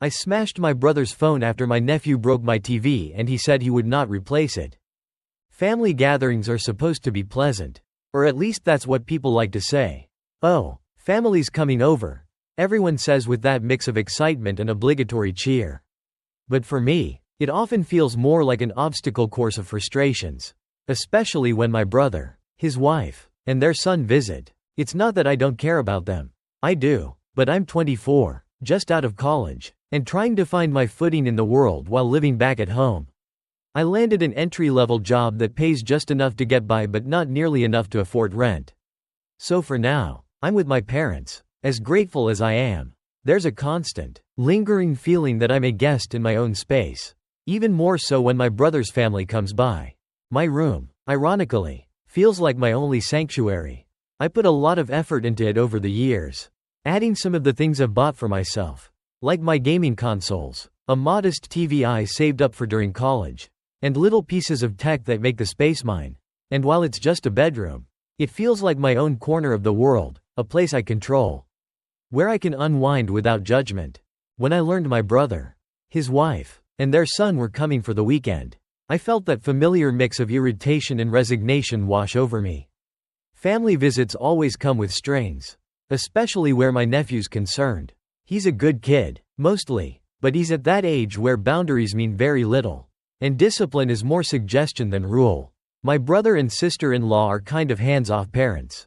I smashed my brother's phone after my nephew broke my TV and he said he would not replace it. Family gatherings are supposed to be pleasant. Or at least that's what people like to say. "Oh, family's coming over," everyone says with that mix of excitement and obligatory cheer. But for me, it often feels more like an obstacle course of frustrations. Especially when my brother, his wife, and their son visit. It's not that I don't care about them. I do, but I'm 24, just out of college, and trying to find my footing in the world while living back at home. I landed an entry-level job that pays just enough to get by but not nearly enough to afford rent. So for now, I'm with my parents. As grateful as I am, there's a constant, lingering feeling that I'm a guest in my own space. Even more so when my brother's family comes by. My room, ironically, feels like my only sanctuary. I put a lot of effort into it over the years, adding some of the things I've bought for myself, like my gaming consoles, a modest TV I saved up for during college, and little pieces of tech that make the space mine. And while it's just a bedroom, it feels like my own corner of the world, a place I control, where I can unwind without judgment. When I learned my brother, his wife, and their son were coming for the weekend, I felt that familiar mix of irritation and resignation wash over me. Family visits always come with strains, especially where my nephew's concerned. He's a good kid, mostly, but he's at that age where boundaries mean very little. And discipline is more suggestion than rule. My brother and sister-in-law are kind of hands-off parents.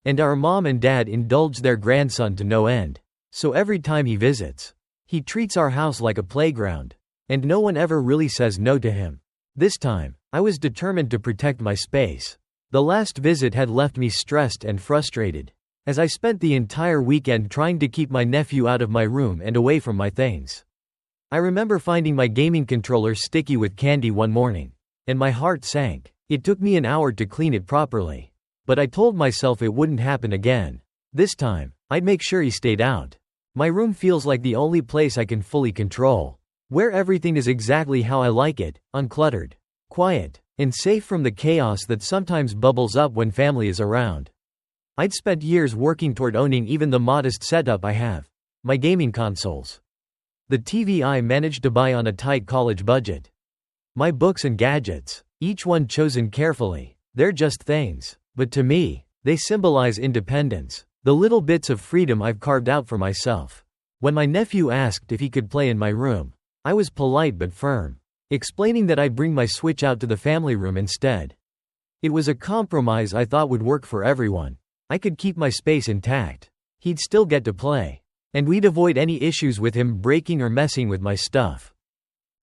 And our mom and dad indulge their grandson to no end. So every time he visits, he treats our house like a playground. And no one ever really says no to him. This time, I was determined to protect my space. The last visit had left me stressed and frustrated, as I spent the entire weekend trying to keep my nephew out of my room and away from my things. I remember finding my gaming controller sticky with candy one morning, and my heart sank. It took me an hour to clean it properly, but I told myself it wouldn't happen again. This time, I'd make sure he stayed out. My room feels like the only place I can fully control, where everything is exactly how I like it, uncluttered, quiet, and safe from the chaos that sometimes bubbles up when family is around. I'd spent years working toward owning even the modest setup I have, my gaming consoles, the TV I managed to buy on a tight college budget, my books and gadgets, each one chosen carefully. They're just things, but to me, they symbolize independence, the little bits of freedom I've carved out for myself. When my nephew asked if he could play in my room, I was polite but firm, explaining that I'd bring my Switch out to the family room instead. It was a compromise I thought would work for everyone. I could keep my space intact. He'd still get to play, and we'd avoid any issues with him breaking or messing with my stuff.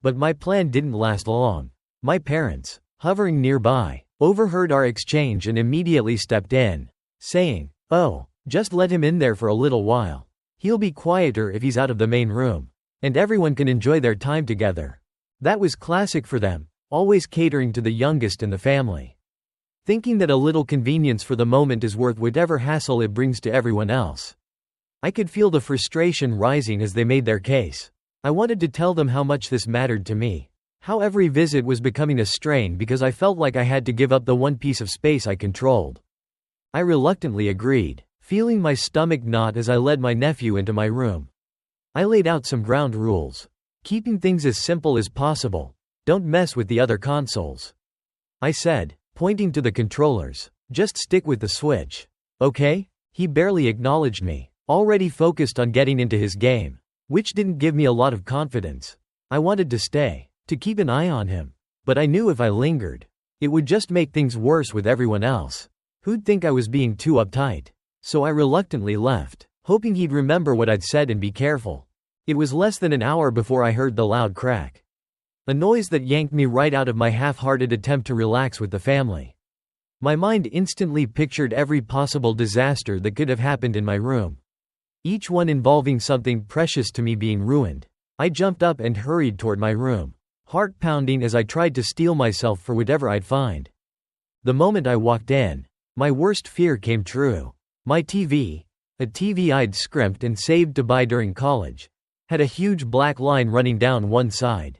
But my plan didn't last long. My parents, hovering nearby, overheard our exchange and immediately stepped in, saying, "Oh, just let him in there for a little while. He'll be quieter if he's out of the main room, and everyone can enjoy their time together." That was classic for them, always catering to the youngest in the family. Thinking that a little convenience for the moment is worth whatever hassle it brings to everyone else. I could feel the frustration rising as they made their case. I wanted to tell them how much this mattered to me, how every visit was becoming a strain because I felt like I had to give up the one piece of space I controlled. I reluctantly agreed, feeling my stomach knot as I led my nephew into my room. I laid out some ground rules, keeping things as simple as possible. Don't mess with the other consoles, I said, pointing to the controllers. Just stick with the Switch. Okay? He barely acknowledged me, already focused on getting into his game, which didn't give me a lot of confidence. I wanted to stay, to keep an eye on him, but I knew if I lingered, it would just make things worse with everyone else. Who'd think I was being too uptight? So I reluctantly left, hoping he'd remember what I'd said and be careful. It was less than an hour before I heard the loud crack, a noise that yanked me right out of my half-hearted attempt to relax with the family. My mind instantly pictured every possible disaster that could have happened in my room, each one involving something precious to me being ruined. I jumped up and hurried toward my room, heart pounding as I tried to steel myself for whatever I'd find. The moment I walked in, my worst fear came true. My TV, a TV I'd scrimped and saved to buy during college, had a huge black line running down one side,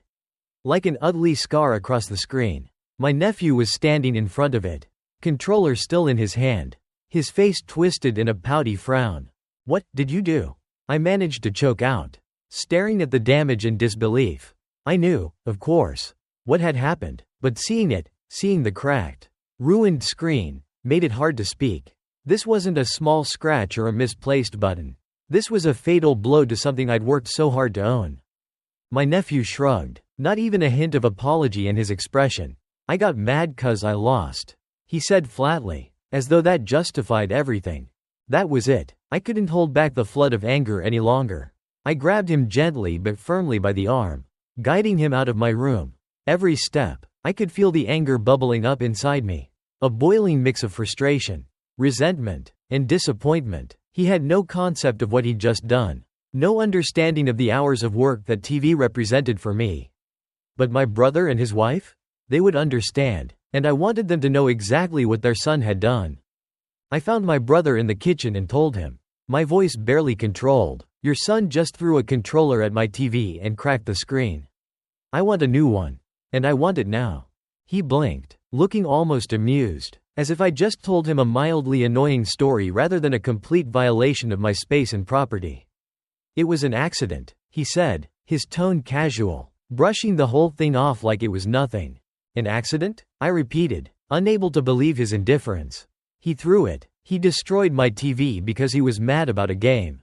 like an ugly scar across the screen. My nephew was standing in front of it, controller still in his hand, his face twisted in a pouty frown. "What did you do?" I managed to choke out. staring at the damage in disbelief. I knew, of course, what had happened, but seeing the cracked, ruined screen, made it hard to speak. This wasn't a small scratch or a misplaced button. This was a fatal blow to something I'd worked so hard to own. My nephew shrugged, not even a hint of apology in his expression. I got mad 'cause I lost, he said flatly, as though that justified everything. That was it. I couldn't hold back the flood of anger any longer. I grabbed him gently but firmly by the arm, guiding him out of my room. Every step, I could feel the anger bubbling up inside me. A boiling mix of frustration, resentment, and disappointment. He had no concept of what he'd just done. No understanding of the hours of work that TV represented for me. But my brother and his wife? They would understand, and I wanted them to know exactly what their son had done. I found my brother in the kitchen and told him, my voice barely controlled, "Your son just threw a controller at my TV and cracked the screen. I want a new one. And I want it now." He blinked, looking almost amused, as if I just told him a mildly annoying story rather than a complete violation of my space and property. "It was an accident," he said, his tone casual, brushing the whole thing off like it was nothing. "An accident?" I repeated, unable to believe his indifference. "He threw it. He destroyed my TV because he was mad about a game."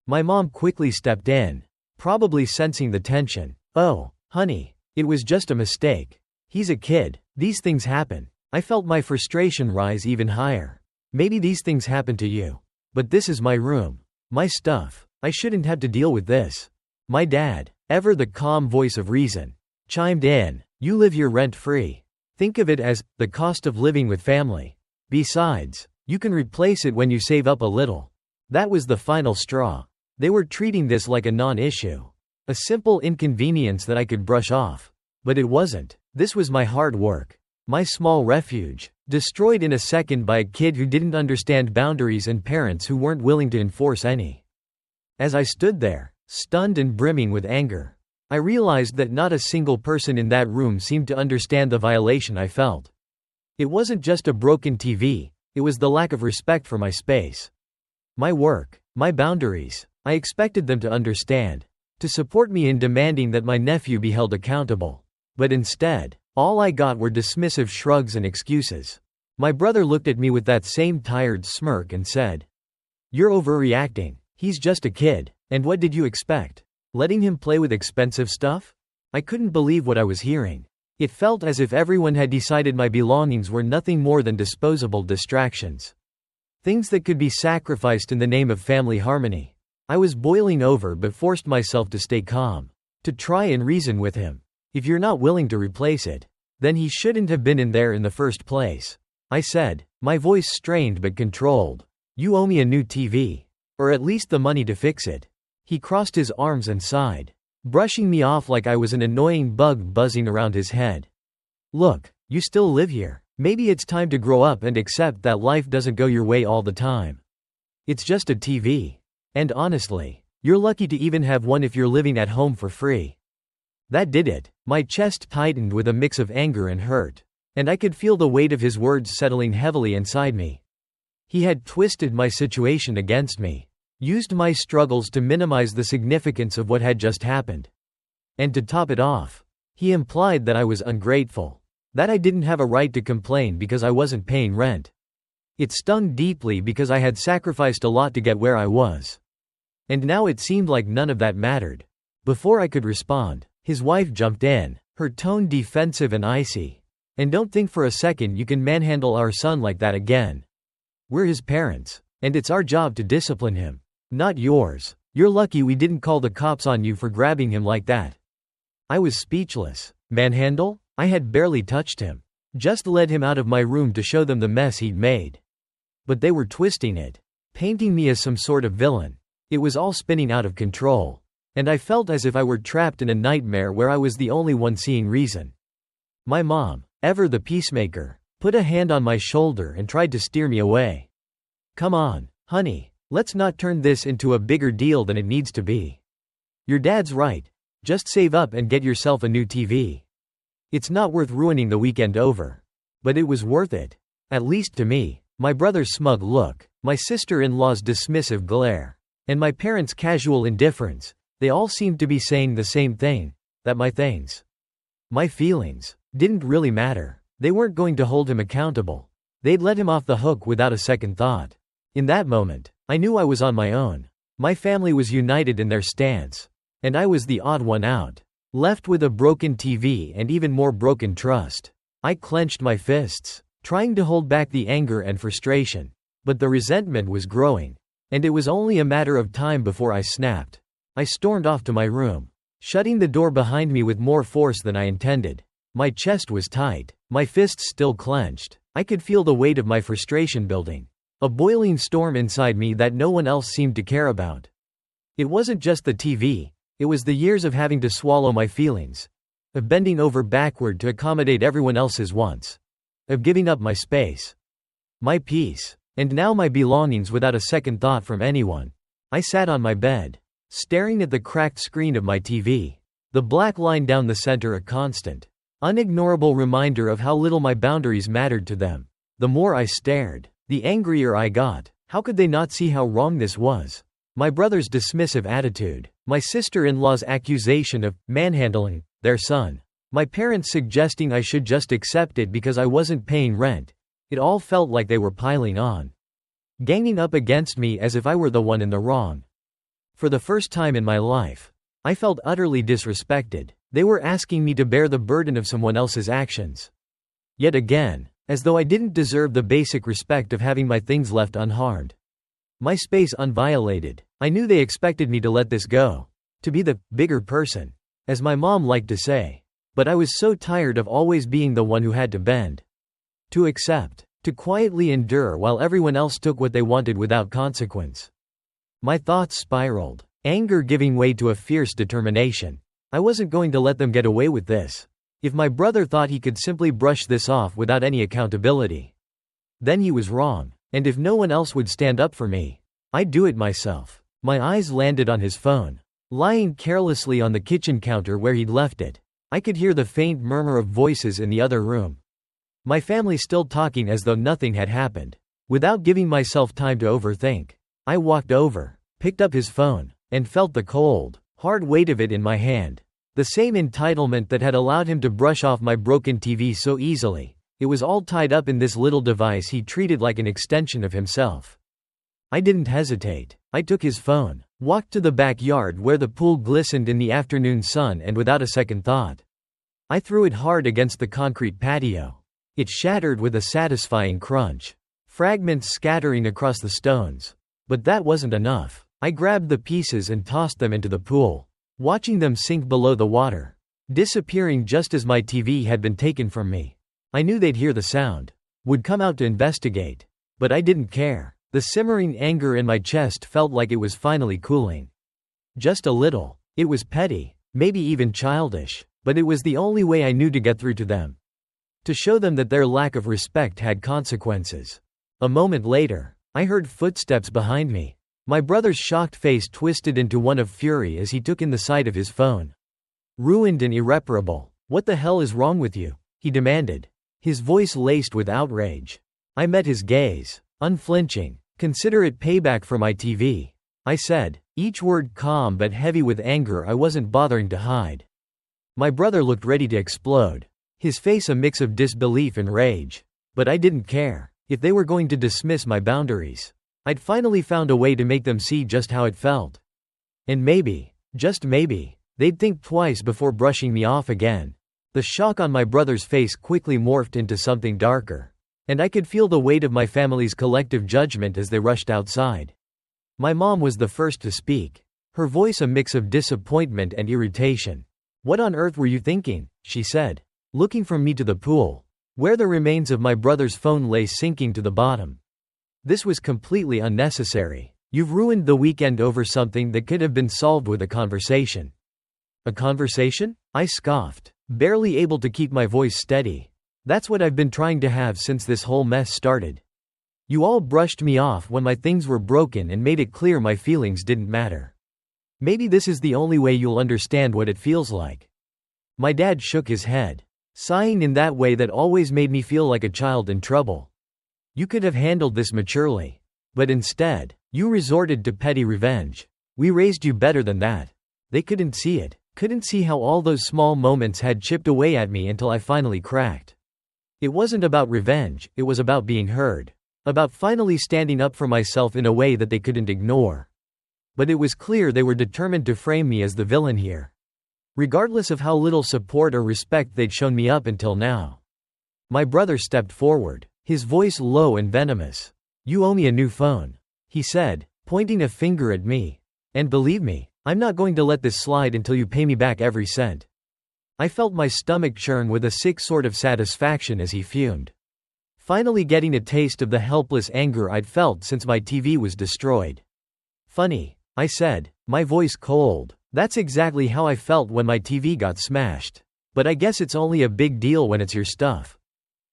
My mom quickly stepped in, probably sensing the tension. "Oh, honey, it was just a mistake. He's a kid. These things happen." I felt my frustration rise even higher. "Maybe these things happen to you. But this is my room. My stuff. I shouldn't have to deal with this." My dad, ever the calm voice of reason, chimed in. "You live here rent-free. Think of it as the cost of living with family. Besides, you can replace it when you save up a little." That was the final straw. They were treating this like a non-issue. A simple inconvenience that I could brush off. But it wasn't. This was my hard work. My small refuge, destroyed in a second by a kid who didn't understand boundaries and parents who weren't willing to enforce any. As I stood there, stunned and brimming with anger, I realized that not a single person in that room seemed to understand the violation I felt. It wasn't just a broken TV, it was the lack of respect for my space. My work, my boundaries. I expected them to understand, to support me in demanding that my nephew be held accountable. But instead, all I got were dismissive shrugs and excuses. My brother looked at me with that same tired smirk and said, "You're overreacting. He's just a kid, and what did you expect? Letting him play with expensive stuff?" I couldn't believe what I was hearing. It felt as if everyone had decided my belongings were nothing more than disposable distractions. Things that could be sacrificed in the name of family harmony. I was boiling over but forced myself to stay calm, to try and reason with him. "If you're not willing to replace it, then he shouldn't have been in there in the first place," I said, my voice strained but controlled. "You owe me a new TV. Or at least the money to fix it." He crossed his arms and sighed, brushing me off like I was an annoying bug buzzing around his head. "Look, you still live here. Maybe it's time to grow up and accept that life doesn't go your way all the time. It's just a TV. And honestly, you're lucky to even have one if you're living at home for free." That did it. My chest tightened with a mix of anger and hurt, and I could feel the weight of his words settling heavily inside me. He had twisted my situation against me, used my struggles to minimize the significance of what had just happened. And to top it off, he implied that I was ungrateful, that I didn't have a right to complain because I wasn't paying rent. It stung deeply because I had sacrificed a lot to get where I was. And now it seemed like none of that mattered. Before I could respond, his wife jumped in, her tone defensive and icy. "And don't think for a second you can manhandle our son like that again. We're his parents, and it's our job to discipline him, not yours. You're lucky we didn't call the cops on you for grabbing him like that." I was speechless. Manhandle? I had barely touched him. Just led him out of my room to show them the mess he'd made. But they were twisting it, painting me as some sort of villain. It was all spinning out of control, and I felt as if I were trapped in a nightmare where I was the only one seeing reason. My mom, ever the peacemaker, put a hand on my shoulder and tried to steer me away. "Come on, honey, let's not turn this into a bigger deal than it needs to be. Your dad's right. Just save up and get yourself a new TV. It's not worth ruining the weekend over." But it was worth it. At least to me. My brother's smug look, my sister-in-law's dismissive glare, and my parents' casual indifference. They all seemed to be saying the same thing, that my things, my feelings, didn't really matter. They weren't going to hold him accountable. They'd let him off the hook without a second thought. In that moment, I knew I was on my own. My family was united in their stance. And I was the odd one out. Left with a broken TV and even more broken trust. I clenched my fists, trying to hold back the anger and frustration. But the resentment was growing. And it was only a matter of time before I snapped. I stormed off to my room, shutting the door behind me with more force than I intended. My chest was tight, my fists still clenched. I could feel the weight of my frustration building. A boiling storm inside me that no one else seemed to care about. It wasn't just the TV, it was the years of having to swallow my feelings. Of bending over backward to accommodate everyone else's wants. Of giving up my space. My peace. And now my belongings without a second thought from anyone. I sat on my bed, staring at the cracked screen of my TV. The black line down the center a constant, unignorable reminder of how little my boundaries mattered to them. The more I stared, the angrier I got. How could they not see how wrong this was? My brother's dismissive attitude, my sister-in-law's accusation of manhandling their son, my parents suggesting I should just accept it because I wasn't paying rent. It all felt like they were piling on, ganging up against me as if I were the one in the wrong. For the first time in my life, I felt utterly disrespected. They were asking me to bear the burden of someone else's actions. Yet again, as though I didn't deserve the basic respect of having my things left unharmed. My space unviolated. I knew they expected me to let this go. To be the bigger person, as my mom liked to say. But I was so tired of always being the one who had to bend. To accept, to quietly endure while everyone else took what they wanted without consequence. My thoughts spiraled, anger giving way to a fierce determination. I wasn't going to let them get away with this. If my brother thought he could simply brush this off without any accountability, then he was wrong. And if no one else would stand up for me, I'd do it myself. My eyes landed on his phone, lying carelessly on the kitchen counter where he'd left it. I could hear the faint murmur of voices in the other room. My family still talking as though nothing had happened. Without giving myself time to overthink, I walked over, picked up his phone, and felt the cold, hard weight of it in my hand. The same entitlement that had allowed him to brush off my broken TV so easily. It was all tied up in this little device he treated like an extension of himself. I didn't hesitate. I took his phone, walked to the backyard where the pool glistened in the afternoon sun, and without a second thought, I threw it hard against the concrete patio. It shattered with a satisfying crunch, fragments scattering across the stones. But that wasn't enough. I grabbed the pieces and tossed them into the pool, watching them sink below the water, disappearing just as my TV had been taken from me. I knew they'd hear the sound, would come out to investigate. But I didn't care. The simmering anger in my chest felt like it was finally cooling. Just a little. It was petty, maybe even childish, but it was the only way I knew to get through to them. To show them that their lack of respect had consequences. A moment later, I heard footsteps behind me. My brother's shocked face twisted into one of fury as he took in the sight of his phone. Ruined and irreparable. What the hell is wrong with you? He demanded. His voice laced with outrage. I met his gaze, unflinching. Consider it payback for my TV, I said, each word calm but heavy with anger I wasn't bothering to hide. My brother looked ready to explode, his face a mix of disbelief and rage. But I didn't care. If they were going to dismiss my boundaries, I'd finally found a way to make them see just how it felt. And maybe, just maybe, they'd think twice before brushing me off again. The shock on my brother's face quickly morphed into something darker, and I could feel the weight of my family's collective judgment as they rushed outside. My mom was the first to speak, her voice a mix of disappointment and irritation. What on earth were you thinking? She said, looking from me to the pool, where the remains of my brother's phone lay sinking to the bottom. This was completely unnecessary. You've ruined the weekend over something that could have been solved with a conversation. A conversation? I scoffed, barely able to keep my voice steady. That's what I've been trying to have since this whole mess started. You all brushed me off when my things were broken and made it clear my feelings didn't matter. Maybe this is the only way you'll understand what it feels like. My dad shook his head, sighing in that way that always made me feel like a child in trouble. You could have handled this maturely. But instead, you resorted to petty revenge. We raised you better than that. They couldn't see it, couldn't see how all those small moments had chipped away at me until I finally cracked. It wasn't about revenge, it was about being heard. About finally standing up for myself in a way that they couldn't ignore. But it was clear they were determined to frame me as the villain here. Regardless of how little support or respect they'd shown me up until now. My brother stepped forward, his voice low and venomous. "You owe me a new phone," he said, pointing a finger at me. "And believe me, I'm not going to let this slide until you pay me back every cent." I felt my stomach churn with a sick sort of satisfaction as he fumed. Finally getting a taste of the helpless anger I'd felt since my TV was destroyed. "Funny," I said, my voice cold. "That's exactly how I felt when my TV got smashed. But I guess it's only a big deal when it's your stuff.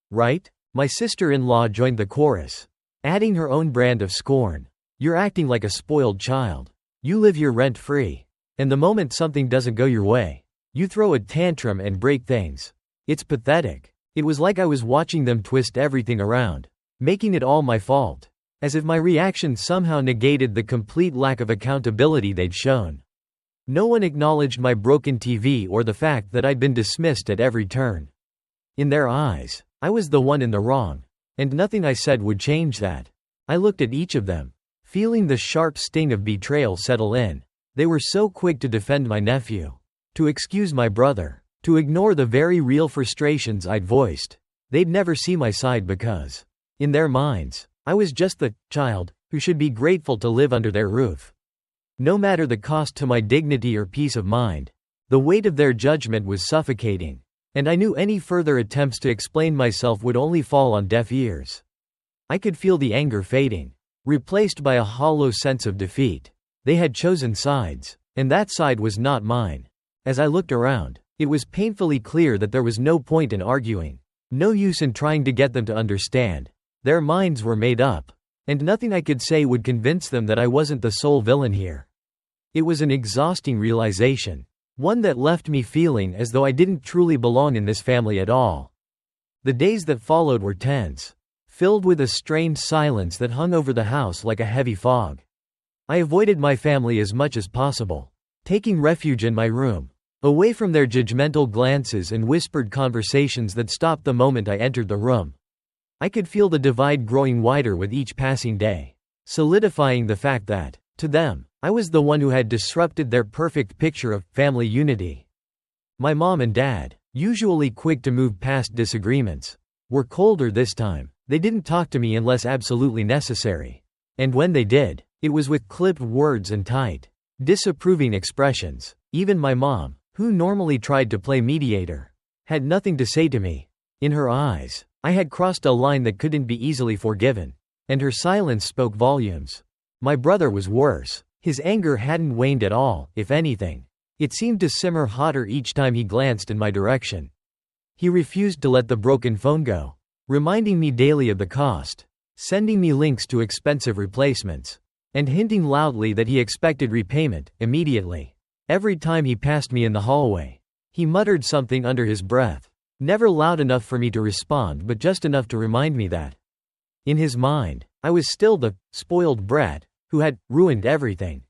Right?" My sister-in-law joined the chorus, adding her own brand of scorn. "You're acting like a spoiled child. You live here rent-free. And the moment something doesn't go your way, you throw a tantrum and break things. It's pathetic." It was like I was watching them twist everything around, making it all my fault. As if my reaction somehow negated the complete lack of accountability they'd shown. No one acknowledged my broken TV or the fact that I'd been dismissed at every turn. In their eyes, I was the one in the wrong. And nothing I said would change that. I looked at each of them, feeling the sharp sting of betrayal settle in. They were so quick to defend my nephew, to excuse my brother, to ignore the very real frustrations I'd voiced. They'd never see my side because, in their minds, I was just the child who should be grateful to live under their roof. No matter the cost to my dignity or peace of mind, the weight of their judgment was suffocating. And I knew any further attempts to explain myself would only fall on deaf ears. I could feel the anger fading, replaced by a hollow sense of defeat. They had chosen sides, and that side was not mine. As I looked around, it was painfully clear that there was no point in arguing, no use in trying to get them to understand. Their minds were made up, and nothing I could say would convince them that I wasn't the sole villain here. It was an exhausting realization. One that left me feeling as though I didn't truly belong in this family at all. The days that followed were tense, filled with a strained silence that hung over the house like a heavy fog. I avoided my family as much as possible, taking refuge in my room, away from their judgmental glances and whispered conversations that stopped the moment I entered the room. I could feel the divide growing wider with each passing day, solidifying the fact that, to them, I was the one who had disrupted their perfect picture of family unity. My mom and dad, usually quick to move past disagreements, were colder this time. They didn't talk to me unless absolutely necessary. And when they did, it was with clipped words and tight, disapproving expressions. Even my mom, who normally tried to play mediator, had nothing to say to me. In her eyes, I had crossed a line that couldn't be easily forgiven, and her silence spoke volumes. My brother was worse. His anger hadn't waned at all, if anything. It seemed to simmer hotter each time he glanced in my direction. He refused to let the broken phone go, reminding me daily of the cost, sending me links to expensive replacements, and hinting loudly that he expected repayment, immediately. Every time he passed me in the hallway, he muttered something under his breath, never loud enough for me to respond but just enough to remind me that, in his mind, I was still the spoiled brat who had ruined everything.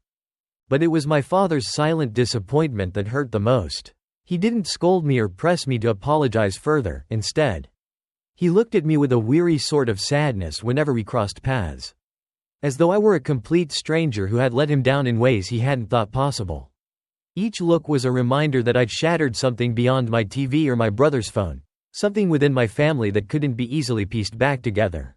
But it was my father's silent disappointment that hurt the most. He didn't scold me or press me to apologize further. Instead, he looked at me with a weary sort of sadness whenever we crossed paths, as though I were a complete stranger who had let him down in ways he hadn't thought possible. Each look was a reminder that I'd shattered something beyond my TV or my brother's phone, something within my family that couldn't be easily pieced back together.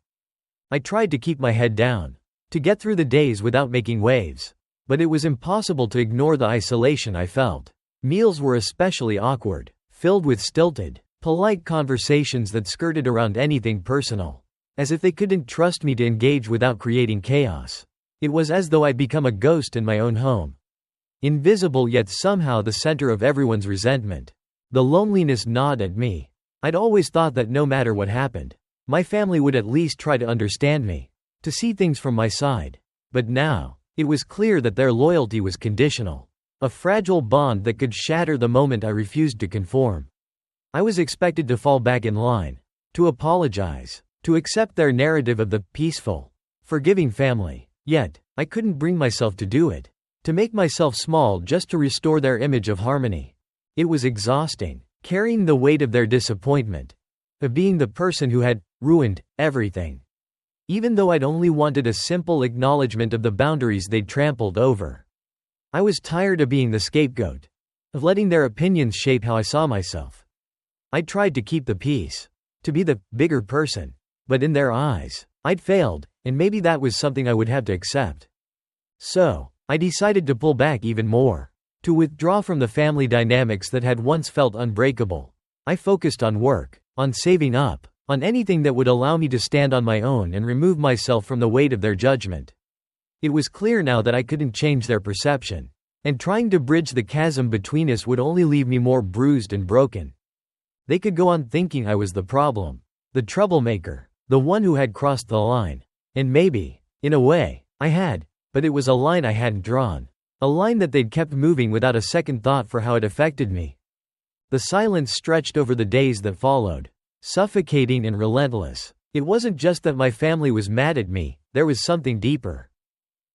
I tried to keep my head down, to get through the days without making waves, but it was impossible to ignore the isolation I felt. Meals were especially awkward, filled with stilted, polite conversations that skirted around anything personal, as if they couldn't trust me to engage without creating chaos. It was as though I'd become a ghost in my own home. Invisible yet somehow the center of everyone's resentment. The loneliness gnawed at me. I'd always thought that no matter what happened, my family would at least try to understand me, to see things from my side. But now, it was clear that their loyalty was conditional. A fragile bond that could shatter the moment I refused to conform. I was expected to fall back in line, to apologize, to accept their narrative of the peaceful, forgiving family. Yet, I couldn't bring myself to do it. To make myself small just to restore their image of harmony. It was exhausting, carrying the weight of their disappointment, of being the person who had ruined everything. Even though I'd only wanted a simple acknowledgement of the boundaries they'd trampled over. I was tired of being the scapegoat, of letting their opinions shape how I saw myself. I tried to keep the peace, to be the bigger person, but in their eyes, I'd failed, and maybe that was something I would have to accept. So, I decided to pull back even more, to withdraw from the family dynamics that had once felt unbreakable. I focused on work, on saving up, on anything that would allow me to stand on my own and remove myself from the weight of their judgment. It was clear now that I couldn't change their perception, and trying to bridge the chasm between us would only leave me more bruised and broken. They could go on thinking I was the problem, the troublemaker, the one who had crossed the line. And maybe, in a way, I had, but it was a line I hadn't drawn. A line that they'd kept moving without a second thought for how it affected me. The silence stretched over the days that followed, suffocating and relentless. It wasn't just that my family was mad at me, there was something deeper.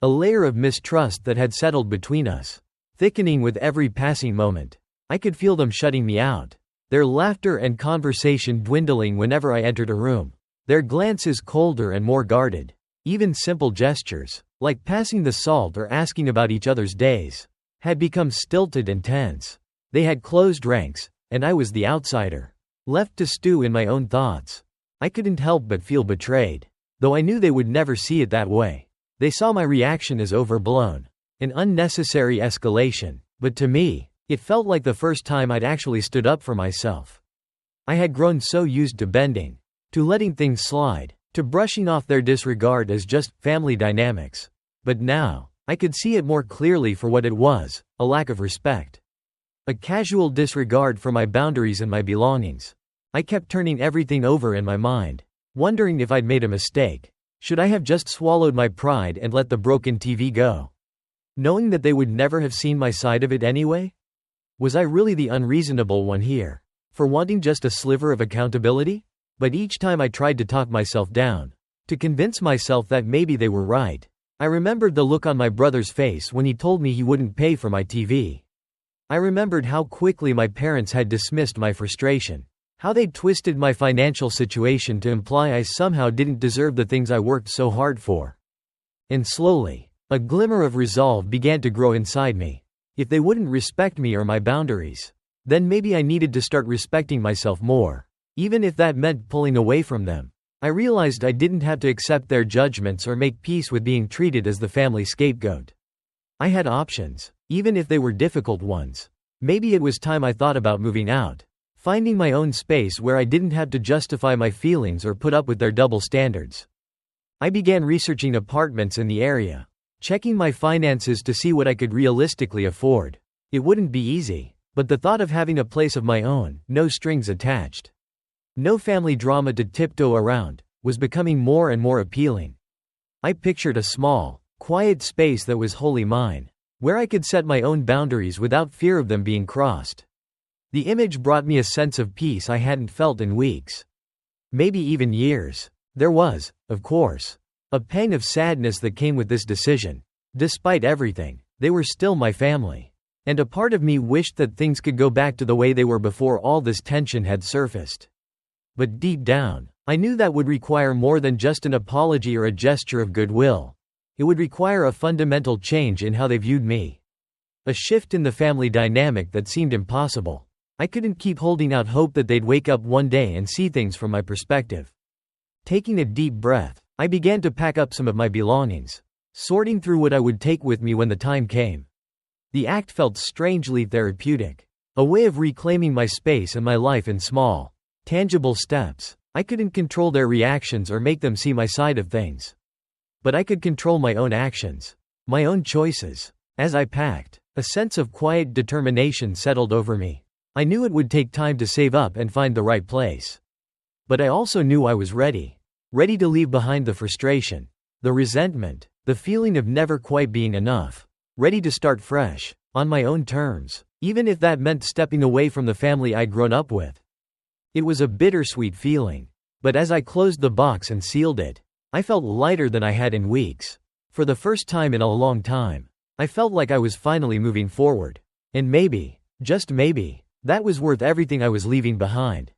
A layer of mistrust that had settled between us, thickening with every passing moment. I could feel them shutting me out, their laughter and conversation dwindling whenever I entered a room, their glances colder and more guarded. Even simple gestures, like passing the salt or asking about each other's days, had become stilted and tense. They had closed ranks, and I was the outsider, left to stew in my own thoughts. I couldn't help but feel betrayed, though I knew they would never see it that way. They saw my reaction as overblown, an unnecessary escalation, but to me, it felt like the first time I'd actually stood up for myself. I had grown so used to bending, to letting things slide, to brushing off their disregard as just family dynamics. But now, I could see it more clearly for what it was, a lack of respect. A casual disregard for my boundaries and my belongings. I kept turning everything over in my mind, wondering if I'd made a mistake. Should I have just swallowed my pride and let the broken TV go? Knowing that they would never have seen my side of it anyway? Was I really the unreasonable one here, for wanting just a sliver of accountability? But each time I tried to talk myself down, to convince myself that maybe they were right, I remembered the look on my brother's face when he told me he wouldn't pay for my TV. I remembered how quickly my parents had dismissed my frustration, how they'd twisted my financial situation to imply I somehow didn't deserve the things I worked so hard for. And slowly, a glimmer of resolve began to grow inside me. If they wouldn't respect me or my boundaries, then maybe I needed to start respecting myself more. Even if that meant pulling away from them. I realized I didn't have to accept their judgments or make peace with being treated as the family scapegoat. I had options, even if they were difficult ones. Maybe it was time I thought about moving out, finding my own space where I didn't have to justify my feelings or put up with their double standards. I began researching apartments in the area, checking my finances to see what I could realistically afford. It wouldn't be easy, but the thought of having a place of my own, no strings attached, no family drama to tiptoe around, was becoming more and more appealing. I pictured a small, quiet space that was wholly mine, where I could set my own boundaries without fear of them being crossed. The image brought me a sense of peace I hadn't felt in weeks, maybe even years. There was, of course, a pang of sadness that came with this decision. Despite everything, they were still my family, and a part of me wished that things could go back to the way they were before all this tension had surfaced. But deep down, I knew that would require more than just an apology or a gesture of goodwill. It would require a fundamental change in how they viewed me. A shift in the family dynamic that seemed impossible. I couldn't keep holding out hope that they'd wake up one day and see things from my perspective. Taking a deep breath, I began to pack up some of my belongings, sorting through what I would take with me when the time came. The act felt strangely therapeutic, a way of reclaiming my space and my life in small, tangible steps. I couldn't control their reactions or make them see my side of things. But I could control my own actions, my own choices. As I packed, a sense of quiet determination settled over me. I knew it would take time to save up and find the right place. But I also knew I was ready. Ready to leave behind the frustration, the resentment, the feeling of never quite being enough. Ready to start fresh, on my own terms, even if that meant stepping away from the family I'd grown up with. It was a bittersweet feeling, but as I closed the box and sealed it, I felt lighter than I had in weeks. For the first time in a long time, I felt like I was finally moving forward. And maybe, just maybe, that was worth everything I was leaving behind.